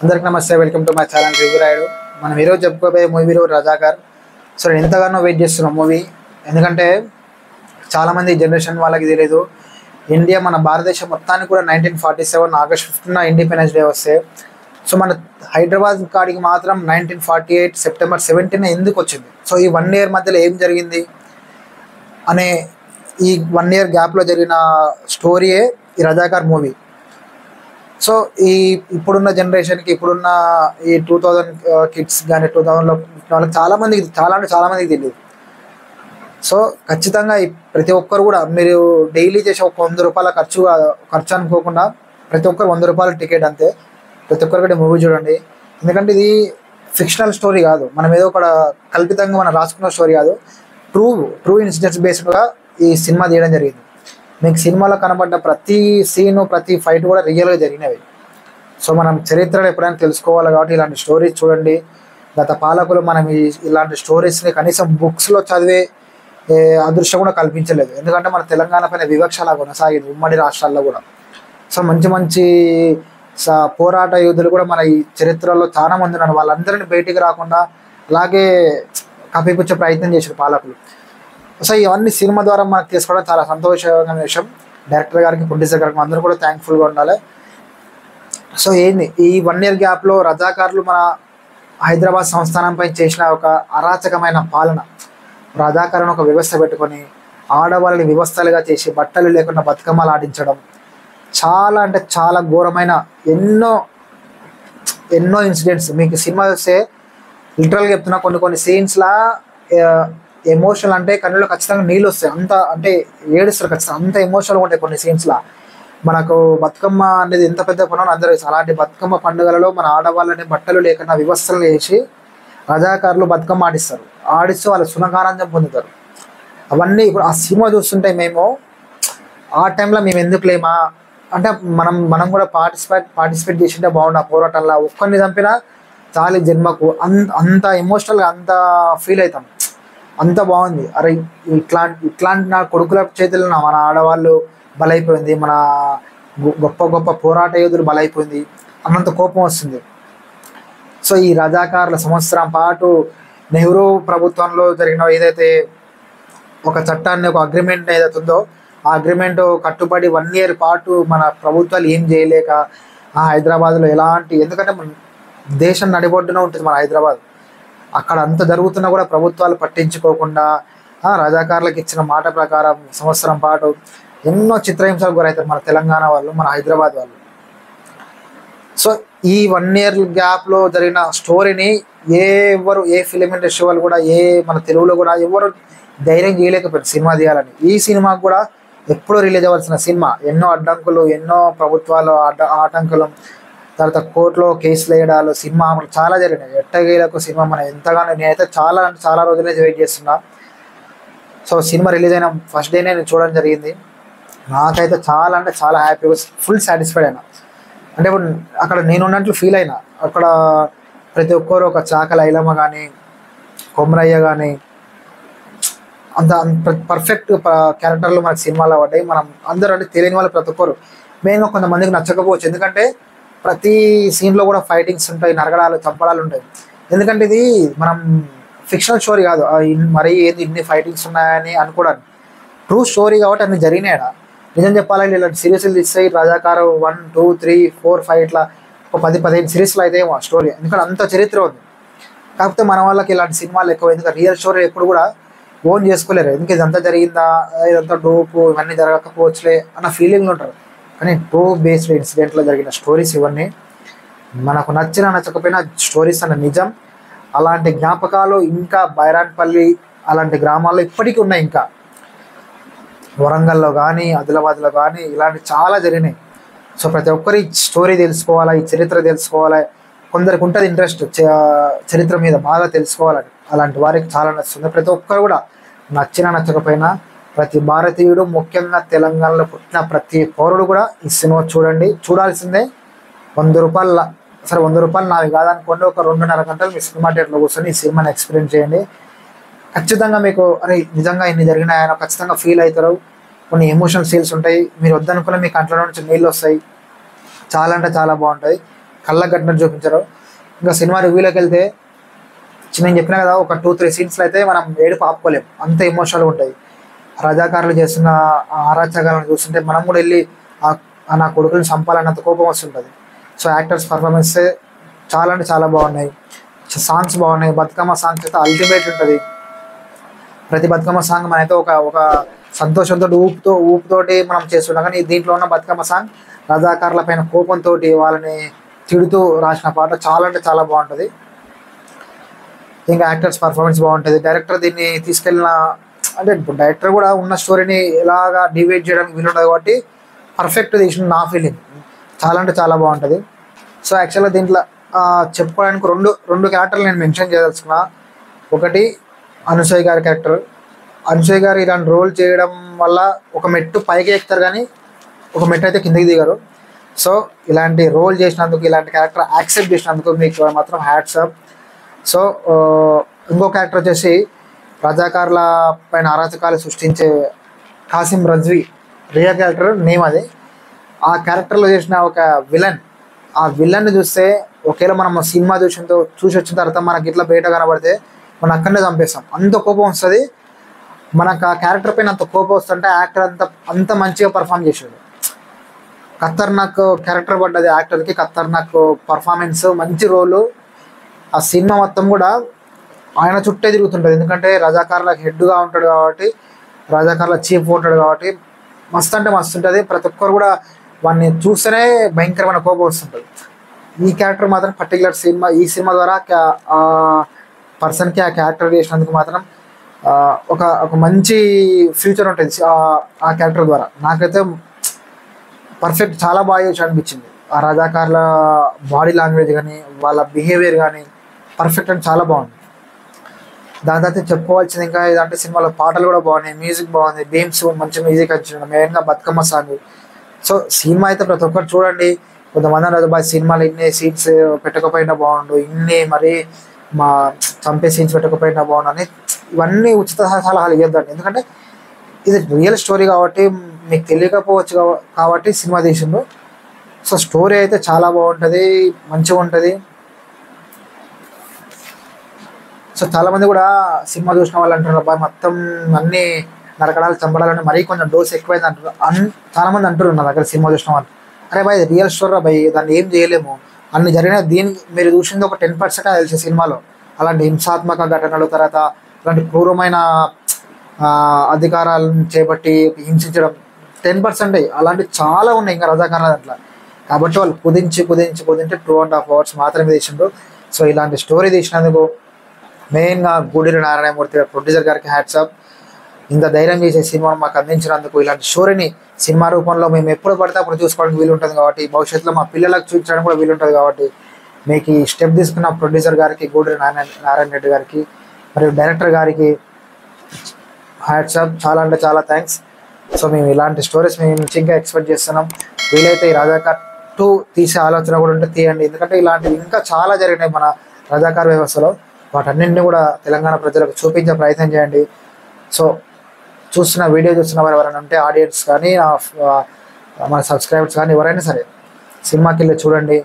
అందరికి నమస్తే, welcome to my channel review Rayudu. మనం ఈరోజు చెప్పుకోబోయే మూవీ రజాకార్. సో నేను ఎంతగానో వెయిట్ చేస్తున్నాం మూవీ, ఎందుకంటే చాలామంది జనరేషన్ వాళ్ళకి తెలియదు. ఇండియా మన భారతదేశం మొత్తానికి కూడా 1947 ఆగస్ట్ 15న ఇండిపెండెన్స్ డే వస్తే, సో మన హైదరాబాద్ కాడికి మాత్రం 1948 సెప్టెంబర్ 17న ఎందుకు వచ్చింది? సో ఈ 1 year మధ్యలో ఏం జరిగింది అనే ఈ 1 year గ్యాప్లో జరిగిన స్టోరీయే ఈ రజాకార్ మూవీ. సో ఇప్పుడున్న జనరేషన్కి, ఇప్పుడున్న ఈ 2000 కిడ్స్ కానీ 2000లో వాళ్ళకి చాలామందికి తెలియదు. సో ఖచ్చితంగా ప్రతి ఒక్కరు కూడా మీరు డైలీ చేసే ఒక 100 రూపాయల ఖర్చు అనుకోకుండా ప్రతి ఒక్కరు 100 రూపాయల టికెట్ అంతే. ప్రతి ఒక్కరికి మూవీ చూడండి, ఎందుకంటే ఇది ఫిక్షనల్ స్టోరీ కాదు, మనం ఏదో ఒక కల్పితంగా మనం రాసుకున్న స్టోరీ కాదు. ట్రూ ఇన్సిడెంట్స్ బేస్డ్గా ఈ సినిమా తీయడం జరిగింది. మీకు సినిమాలో కనబడ్డ ప్రతి సీను, ప్రతి ఫైట్ కూడా రియల్గా జరిగినవి. సో మనం చరిత్రను ఎప్పుడైనా తెలుసుకోవాలి కాబట్టి ఇలాంటి స్టోరీస్ చూడండి. గత పాలకులు మనం ఇలాంటి స్టోరీస్ని కనీసం బుక్స్లో చదివే అదృష్టం కూడా కల్పించలేదు, ఎందుకంటే మన తెలంగాణ పైన వివక్ష అలా కొనసాగింది ఉమ్మడి రాష్ట్రాల్లో కూడా. సో మంచి పోరాట యోధులు కూడా మన ఈ చరిత్రలో చాలా మంది ఉన్నారు. వాళ్ళందరినీ బయటికి రాకుండా అలాగే కప్పిపుచ్చే ప్రయత్నం చేశారు పాలకులు. సో ఇవన్నీ సినిమా ద్వారా మనకు తీసుకోవడం చాలా సంతోషకరమైన విషయం. డైరెక్టర్ గారికి, ప్రొడ్యూసర్ గారికి అందరూ కూడా థ్యాంక్ఫుల్గా ఉండాలి. సో ఏంది ఈ 1 year గ్యాప్లో రజాకారులు మన హైదరాబాద్ సంస్థానంపై చేసిన ఒక అరాచకమైన పాలన. రజాకారులను ఒక వ్యవస్థ పెట్టుకొని ఆడవాళ్ళని వ్యవస్థలుగా చేసి బట్టలు లేకుండా బతుకమ్మలు ఆడించడం, చాలా అంటే చాలా ఘోరమైన ఎన్నో ఇన్సిడెంట్స్. మీకు సినిమా చూస్తే లిటరల్గా చెప్తున్నా, కొన్ని సీన్స్లా ఎమోషనల్ అంటే కళ్ళలో ఖచ్చితంగా నీళ్ళు వస్తాయి, అంత అంటే ఏడుస్తారు ఖచ్చితంగా, అంత ఎమోషనల్గా ఉంటాయి కొన్ని సీన్స్లో. మనకు బతుకమ్మ అనేది ఎంత పెద్ద పనులు అందరూ. అలాంటి బతుకమ్మ పండుగలలో మన ఆడవాళ్ళని బట్టలు లేకుండా వ్యవస్థలు వేసి రజాకారులు బతుకమ్మ ఆడిస్తూ వాళ్ళు సునకానందం పొందుతారు. అవన్నీ ఇప్పుడు ఆ సినిమా చూస్తుంటే మేము ఆ టైంలో మేము ఎందుకు లేమా అంటే మనం కూడా పార్టిసిపేట్ చేసింటే బాగుండు ఆ పోరాటంలో. ఒక్కరిని చంపినా చాలు జన్మకు, అంత ఎమోషనల్గా అంత ఫీల్ అవుతాం. అంత బాగుంది. అరే ఇట్లాంటి నా కొడుకుల చేతుల్లో మన ఆడవాళ్ళు బలైపోయింది, మన గొప్ప పోరాట యోధులు బలైపోయింది అన్నంత కోపం వస్తుంది. సో ఈ రజాకారుల సంవత్సరం పాటు నెహ్రూ ప్రభుత్వంలో జరిగిన ఏదైతే ఒక చట్టాన్ని, ఒక అగ్రిమెంట్ ఏదైతే ఉందో ఆ అగ్రిమెంట్ కట్టుబడి 1 year పాటు మన ప్రభుత్వాలు ఏం చేయలేక హైదరాబాద్లో ఎందుకంటే మన దేశం నడిబొడ్డున ఉంటుంది మన హైదరాబాద్. అక్కడ అంత జరుగుతున్నా కూడా ప్రభుత్వాలు పట్టించుకోకుండా రజాకారులకు ఇచ్చిన మాట ప్రకారం సంవత్సరం పాటు ఎన్నో చిత్రహింసలకు గురవుతారు మన తెలంగాణ వాళ్ళు, మన హైదరాబాద్ వాళ్ళు. సో ఈ 1 year గ్యాప్లో జరిగిన స్టోరీని ఏ ఫిలిం ఇండస్ట్రీ వాళ్ళు కూడా, మన తెలుగులో కూడా ఎవరు ధైర్యం చేయలేకపోయారు సినిమా తీయాలని. ఈ సినిమాకు కూడా ఎప్పుడూ రిలీజ్ అవ్వాల్సిన సినిమా, ఎన్నో అడ్డంకులు, ఎన్నో ప్రభుత్వాలు ఆటంకులు, తర్వాత కోర్టులో కేసులు వేయడాలు, సినిమా చాలా జరిగినాయి. ఎట్టగేలకు సినిమా మనం ఎంతగానో, నేనైతే చాలా రోజులే వెయిట్ చేస్తున్నా. సో సినిమా రిలీజ్ అయిన ఫస్ట్ డేనే నేను చూడడం జరిగింది. నాకైతే చాలా అంటే చాలా హ్యాపీగా, ఫుల్ సాటిస్ఫైడ్ అయినా. అంటే ఇప్పుడు అక్కడ నేను ఉన్నట్లు ఫీల్ అయినా. అక్కడ ప్రతి ఒక్కరు, ఒక చాకల ఐలమ్మ కానీ, కొమరయ్య కానీ, అంత పర్ఫెక్ట్ క్యారెక్టర్లు మనకి సినిమాలో పడ్డాయి. మనం అందరూ అంటే తెలియని వాళ్ళు ప్రతి ఒక్కరు, మెయిన్గా కొంతమందికి నచ్చకపోవచ్చు, ఎందుకంటే ప్రతి సీన్లో కూడా ఫైటింగ్స్ ఉంటాయి, నరగడాలు, చంపడాలు ఉంటాయి. ఎందుకంటే ఇది మనం ఫిక్షనల్ స్టోరీ కాదు, మరి ఇన్ని ఫైటింగ్స్ ఉన్నాయని అనుకోవడానికి. ట్రూ స్టోరీ కాబట్టి అన్ని జరిగినాయి. నిజం చెప్పాలంటే ఇలాంటి సిరీస్లు తీస్తాయి రజాకారు 1, 2, 3, 4, 5 ఇట్లా ఒక 10-15 సిరీస్లో అయితే ఏమో స్టోరీ, ఎందుకంటే అంత చరిత్ర ఉంది. కాకపోతే మన వాళ్ళకి ఇలాంటి సినిమాలు ఎక్కువ, ఎందుకంటే రియల్ స్టోరీ ఎప్పుడు కూడా ఓన్ చేసుకోలేరు. ఎందుకంటే ఇదంతా జరిగిందా, ఇదంతా డోపు, ఇవన్నీ జరగకపోవచ్చులే అన్న ఫీలింగ్లు ఉంటారు. కానీ ట్రూ బేస్డ్ ఇన్సిడెంట్లో జరిగిన స్టోరీస్ ఇవన్నీ మనకు నచ్చకపోయినా స్టోరీస్ అన్న నిజం. అలాంటి జ్ఞాపకాలు ఇంకా బైరాన్పల్లి అలాంటి గ్రామాల్లో ఇప్పటికీ ఉన్నాయి. ఇంకా వరంగల్లో కానీ, ఆదిలాబాద్లో కానీ ఇలాంటి చాలా జరిగినాయి. సో ప్రతి ఒక్కరి స్టోరీ తెలుసుకోవాలా, ఈ చరిత్ర తెలుసుకోవాలి. కొందరికి ఉంటుంది ఇంట్రెస్ట్ చరిత్ర మీద బాగా తెలుసుకోవాలని, అలాంటి వారికి చాలా నచ్చుతుంది. ప్రతి ఒక్కరు కూడా నచ్చకపోయినా ప్రతి భారతీయుడు, ముఖ్యంగా తెలంగాణలో పుట్టిన ప్రతి పౌరుడు కూడా ఈ సినిమా చూడాల్సిందే. 100 రూపాయలు, సరే 100 రూపాయలు నావి కాదనుకోండి, ఒక 2.5 గంటలు మీ సినిమా థియేటర్లో కూర్చొని ఈ సినిమాని ఎక్స్పీరియన్స్ చేయండి. ఖచ్చితంగా మీకు అరే నిజంగా ఇన్ని జరిగినాయని ఖచ్చితంగా ఫీల్ అవుతారు. కొన్ని ఎమోషనల్ సీన్స్ ఉంటాయి, మీరు వద్దనుకున్న మీ కంట్లో నుంచి నీళ్ళు వస్తాయి. చాలా అంటే చాలా బాగుంటుంది. కళ్ళకు కట్టినట్టు చూపించారు. ఇంకా సినిమా రివ్యూలోకి వెళ్తే నేను చెప్పినా కదా, ఒక 2-3 సీన్స్లో అయితే మనం ఏడుపు ఆపుకోలేం, అంత ఎమోషనల్గా ఉంటుంది. రజాకారులు చేస్తున్న అరాచకాలను చూస్తుంటే మనం కూడా వెళ్ళి నా కొడుకుని చంపాలన్నంత కోపం వస్తుంటుంది. సో యాక్టర్స్ పర్ఫార్మెన్స్ చాలా అంటే చాలా బాగున్నాయి. సాంగ్స్ బాగున్నాయి. బతుకమ్మ సాంగ్స్ అయితే అల్టిమేట్ ఉంటుంది. ప్రతి బతుకమ్మ సాంగ్ మనైతే ఒక సంతోషంతో ఊపుతోటి మనం చేస్తున్నాం. కానీ దీంట్లో ఉన్న బతుకమ్మ సాంగ్ రజాకారుల పైన కోపంతో వాళ్ళని తిడుతూ రాసిన పాట చాలా అంటే చాలా బాగుంటుంది. ఇంకా యాక్టర్స్ పర్ఫార్మెన్స్ బాగుంటుంది. డైరెక్టర్ దీన్ని తీసుకెళ్ళిన అంటే డైరెక్టర్ కూడా ఉన్న స్టోరీని ఎలాగా డివైడ్ చేయడానికి వీలుంటుంది కాబట్టి పర్ఫెక్ట్ తీసిన నా ఫీలింగ్. చాలా అంటే చాలా బాగుంటుంది. సో యాక్చువల్గా దీంట్లో చెప్పుకోవడానికి రెండు క్యారెక్టర్లు నేను మెన్షన్ చేయదలుచుకున్నా. ఒకటి అనసూయ గారి క్యారెక్టర్. అనసూయ గారు ఇలాంటి రోల్ చేయడం వల్ల ఒక మెట్టు పైకి ఎక్కుతారు కానీ ఒక మెట్టు అయితే కిందకి దిగారు. సో ఇలాంటి రోల్ చేసినందుకు, ఇలాంటి క్యారెక్టర్ యాక్సెప్ట్ చేసినందుకు మీకు మాత్రం హ్యాట్స్ ఆఫ్. సో ఇంకో క్యారెక్టర్ వచ్చేసి రజాకారుల పైన అరాచకాలు సృష్టించే Kasim Razvi, real character name అది. ఆ క్యారెక్టర్లో చేసిన ఒక విలన్, ఆ విలన్ని చూస్తే ఒకవేళ మనం సినిమా చూసి వచ్చిన తర్వాత మనకి ఇట్లా బయట కనబడితే మనం అక్కడనే చంపేస్తాం, అంత కోపం వస్తుంది మనకు. ఆ క్యారెక్టర్ పైన అంత కోపం వస్తుంటే యాక్టర్ అంత మంచిగా పర్ఫామ్ చేసాడు. ఖతర్నాక్ క్యారెక్టర్ పడ్డది యాక్టర్కి, ఖతర్నాక్ పర్ఫార్మెన్స్, మంచి రోలు. ఆ సినిమా మొత్తం కూడా ఆయన చుట్టే తిరుగుతుంటుంది. ఎందుకంటే రజాకార్లకు హెడ్గా ఉంటాడు కాబట్టి, రజాకార్ల చీఫ్ ఉంటాడు కాబట్టి మస్తు అంటే మస్తు ఉంటుంది. ప్రతి ఒక్కరు కూడా వాడిని చూస్తేనే భయంకరమైన కోపం వస్తుంటుంది. ఈ క్యారెక్టర్ మాత్రం పర్టికులర్ ఈ సినిమా ద్వారా ఆ పర్సన్కి ఆ క్యారెక్టర్ చేసినందుకు మాత్రం ఒక మంచి ఫ్యూచర్ ఉంటుంది ఆ క్యారెక్టర్ ద్వారా. నాకైతే పర్ఫెక్ట్ చాలా బాగా చేసి అనిపించింది. ఆ రజాకార్ల బాడీ లాంగ్వేజ్ కానీ, వాళ్ళ బిహేవియర్ కానీ పర్ఫెక్ట్ అంటే చాలా బాగుంది. దాని తర్వాత చెప్పుకోవాల్సింది ఇంకా ఏదంటే సినిమాలో పాటలు కూడా బాగున్నాయి, మ్యూజిక్ బాగుంది, గేమ్స్ మంచి మ్యూజిక్ వచ్చింది, మెయిన్గా బతుకమ్మ సాంగ్. సో సినిమా అయితే ప్రతి ఒక్కరు చూడండి. కొంతమంది అన్నారు సినిమాలు ఇన్ని సీన్స్ పెట్టకపోయినా బాగుండు, ఇన్ని మరి మా చంపే సీన్స్ పెట్టకపోయినా బాగుండు అని ఇవన్నీ ఉచిత సలహాలు ఇవ్వద్దండి. ఎందుకంటే ఇది రియల్ స్టోరీ కాబట్టి మీకు తెలియకపోవచ్చు కాబట్టి సినిమా తీసిండు. సో స్టోరీ అయితే చాలా బాగుంటుంది, మంచిగా ఉంటుంది. సో చాలామంది కూడా సినిమా చూసిన వాళ్ళు అంటారు అబ్బాయి మొత్తం అన్ని నరకడాలు చంపడాలని మరీ కొంచెం డోస్ ఎక్కువైంది అంటారు. చాలామంది అంటారు నా దగ్గర సినిమా చూసిన వాళ్ళు, అరే బాయ్ రియల్ స్టోరీ బాయ్, దాన్ని ఏం చేయలేము, అన్ని జరిగిన మీరు చూసింది ఒక 10% తెలిసే సినిమాలో. అలాంటి హింసాత్మక ఘటనలు, తర్వాత అలాంటి క్రూరమైన అధికారాలను చేపట్టి హింసించడం 10%. అలాంటివి చాలా ఉన్నాయి ఇంకా రజాకారుల దాంట్లో. కాబట్టి వాళ్ళు కుదించి 2.5 hours మాత్రమే తీసిండ్రు. సో ఇలాంటి స్టోరీ తీసినందుకు మెయిన్గా గూడూరి నారాయణమూర్తి ప్రొడ్యూసర్ గారికి హ్యాట్స్ ఆఫ్. ఇంత ధైర్యం చేసే సినిమాను మాకు అందించినందుకు, ఇలాంటి స్టోరీని సినిమా రూపంలో మేము ఎప్పుడు పడితే అప్పుడు చూసుకోవడానికి వీలుంటుంది కాబట్టి, భవిష్యత్తులో మా పిల్లలకు చూపించడానికి కూడా వీలుంటుంది కాబట్టి, మీకు ఈ స్టెప్ తీసుకున్న ప్రొడ్యూసర్ గారికి, గూడూరి నారాయణ రెడ్డి గారికి మరియు డైరెక్టర్ గారికి హ్యాట్స్ ఆఫ్. చాలా అంటే చాలా థ్యాంక్స్. సో మేము ఇలాంటి స్టోరీస్ మేము నుంచి ఇంకా ఎక్స్పెక్ట్ చేస్తున్నాం. వీలైతే ఈ రజాకార్ 2 తీసే ఆలోచన కూడా ఉంటే తీయండి. ఎందుకంటే ఇలాంటివి ఇంకా చాలా జరిగినాయి మన రజాకార్ వ్యవస్థలో. వాటన్నింటినీ కూడా తెలంగాణ ప్రజలకు చూపించే ప్రయత్నం చేయండి. సో వీడియో చూస్తున్న వారు ఎవరైనా ఉంటే ఆడియన్స్ కానీ మన సబ్స్క్రైబర్స్ కానీ ఎవరైనా సరే సినిమాకి వెళ్ళి చూడండి.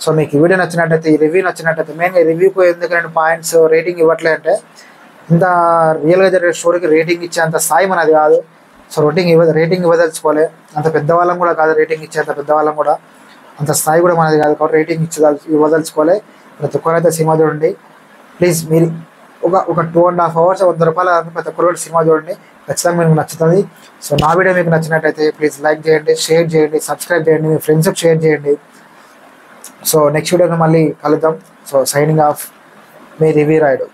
సో మీకు ఈ వీడియో నచ్చినట్టయితే, ఈ రివ్యూ నచ్చినట్టయితే, మెయిన్గా రివ్యూకు ఎందుకు 2 పాయింట్స్ రేటింగ్ ఇవ్వట్లే అంటే, ఇంత రియల్గా జరిగే స్టోరీకి రేటింగ్ ఇచ్చేంత స్థాయి మనది కాదు. సో రేటింగ్ ఇవ్వదలుచుకోలే, అంత పెద్దవాళ్ళం కూడా కాదు, రేటింగ్ ఇచ్చేంత పెద్దవాళ్ళం కూడా అంత స్థాయి కూడా మనది కాదు కాబట్టి రేటింగ్ ఇవ్వదలుచుకోలే. ప్రతి ఒక్కరైతే సినిమా చూడండి ప్లీజ్. మీరు ఒక 2.5 hours ₹100 ప్రతి ఒక్కరు సినిమా చూడండి, ఖచ్చితంగా మీకు నచ్చుతుంది. సో నా వీడియో మీకు నచ్చినట్టయితే ప్లీజ్ లైక్ చేయండి, షేర్ చేయండి, సబ్స్క్రైబ్ చేయండి, మీ ఫ్రెండ్స్కి షేర్ చేయండి. సో నెక్స్ట్ వీడియోలో మళ్ళీ కలుద్దాం. సో సైనింగ్ ఆఫ్, మీ రివ్యూ రాయుడు.